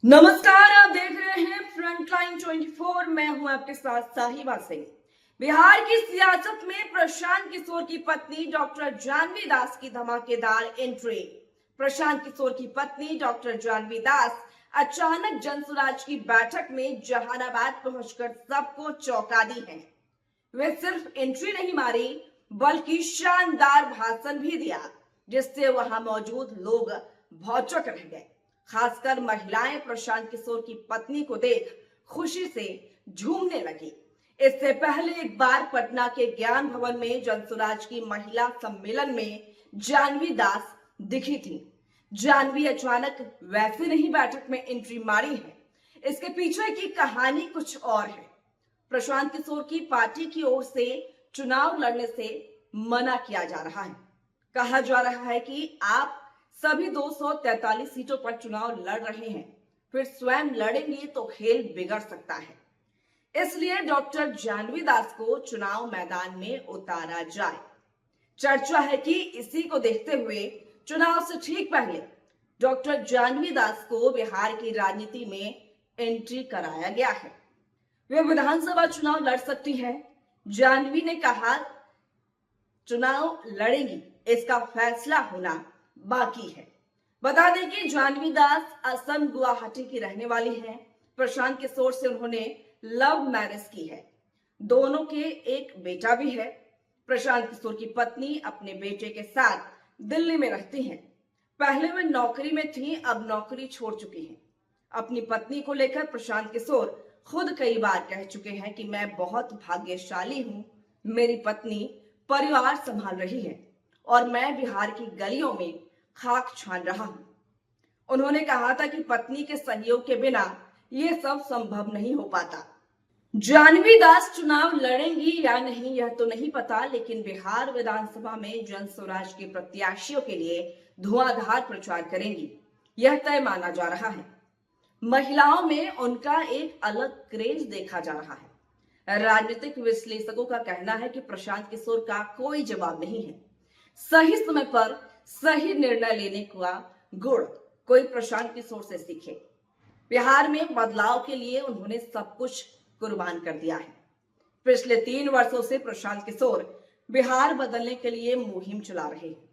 नमस्कार, आप देख रहे हैं फ्रंटलाइन 24। मैं हूं आपके साथ साहिबा सिंह। बिहार की सियासत में प्रशांत किशोर की पत्नी डॉक्टर जानवी दास की धमाकेदार एंट्री। प्रशांत किशोर की पत्नी डॉक्टर जानवी दास अचानक जनसुराज की बैठक में जहानाबाद पहुंचकर सबको चौंका दी है। वे सिर्फ एंट्री नहीं मारी बल्कि शानदार भाषण भी दिया, जिससे वहां मौजूद लोग भौचक रह गए। खासकर महिलाएं प्रशांत किशोर की पत्नी को देख खुशी से झूमने लगी। इससे पहले एक बार पटना के ज्ञान भवन में जनसुराज की महिला सम्मेलन में जानवी दास दिखी थी। जानवी अचानक वैसे नहीं बैठक में एंट्री मारी है, इसके पीछे की कहानी कुछ और है। प्रशांत किशोर की पार्टी की ओर से चुनाव लड़ने से मना किया जा रहा है। कहा जा रहा है कि आप सभी 243 सीटों पर चुनाव लड़ रहे हैं, फिर स्वयं लड़ेंगे तो खेल बिगड़ सकता है। इसलिए डॉक्टर जानवी दास को चुनाव मैदान में उतारा जाए। चर्चा है कि इसी को देखते हुए चुनाव से ठीक पहले डॉक्टर जानवी दास को बिहार की राजनीति में एंट्री कराया गया है। वे विधानसभा चुनाव लड़ सकती हैं। जानवी ने कहा, चुनाव लड़ेंगी, इसका फैसला होना बाकी है। बता दें कि जानवी दास असम गुवाहाटी की रहने वाली हैं। प्रशांत किशोर से उन्होंने लव मैरिज की है। दोनों के एक बेटा भी है। प्रशांत किशोर की पत्नी अपने बेटे के साथ दिल्ली में रहती हैं। पहले वे नौकरी में थी, अब नौकरी छोड़ चुकी हैं। अपनी पत्नी को लेकर प्रशांत किशोर खुद कई बार कह चुके हैं कि मैं बहुत भाग्यशाली हूं, मेरी पत्नी परिवार संभाल रही है और मैं बिहार की गलियों में खाक छान रहा हूं। उन्होंने कहा था कि पत्नी के सहयोग के बिना यह सब संभव नहीं हो पाता। जानवी दास चुनाव लड़ेंगी या नहीं यह तो नहीं पता, लेकिन बिहार विधानसभा में जनसुराज के प्रत्याशियों के लिए धुआंधार प्रचार करेंगी, यह तय माना जा रहा है। महिलाओं में उनका एक अलग क्रेज देखा जा रहा है। राजनीतिक विश्लेषकों का कहना है कि प्रशांत किशोर का कोई जवाब नहीं है। सही समय पर सही निर्णय लेने का गुण कोई प्रशांत किशोर से सीखे। बिहार में बदलाव के लिए उन्होंने सब कुछ कुर्बान कर दिया है। पिछले 3 वर्षों से प्रशांत किशोर बिहार बदलने के लिए मुहिम चला रहे हैं।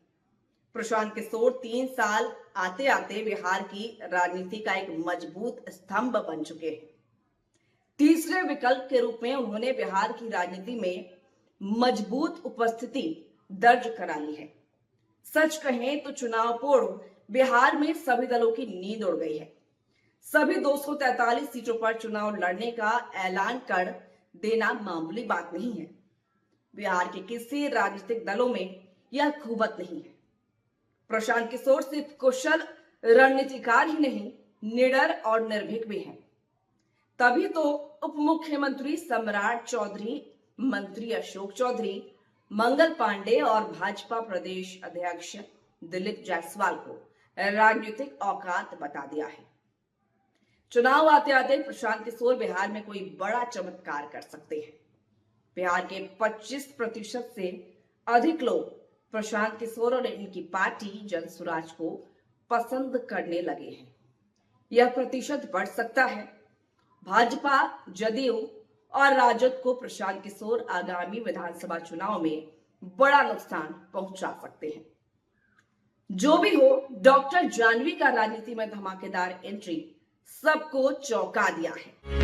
प्रशांत किशोर 3 साल आते आते बिहार की राजनीति का एक मजबूत स्तंभ बन चुके हैं। तीसरे विकल्प के रूप में उन्होंने बिहार की राजनीति में मजबूत उपस्थिति दर्ज करा ली है। सच कहें तो चुनाव पूर्व बिहार में सभी दलों की नींद उड़ गई है। सभी 243 सीटों पर चुनाव लड़ने का ऐलान कर देना मामूली बात नहीं है। बिहार के किसी राजनीतिक दलों में यह खूबत नहीं है। प्रशांत किशोर सिर्फ कुशल रणनीतिकार ही नहीं, निडर और निर्भीक भी हैं। तभी तो उप मुख्यमंत्री सम्राट चौधरी, मंत्री अशोक चौधरी, मंगल पांडे और भाजपा प्रदेश अध्यक्ष दिलीप जायसवाल को राजनीतिक औकात बता दिया है। चुनाव आते आते प्रशांत किशोर बिहार में कोई बड़ा चमत्कार कर सकते हैं। बिहार के 25% से अधिक लोग प्रशांत किशोर और इनकी पार्टी जनसुराज को पसंद करने लगे हैं। यह प्रतिशत बढ़ सकता है। भाजपा, जदयू और राजद को प्रशांत किशोर आगामी विधानसभा चुनाव में बड़ा नुकसान पहुंचा सकते हैं। जो भी हो, डॉक्टर जानवी का राजनीति में धमाकेदार एंट्री सबको चौंका दिया है।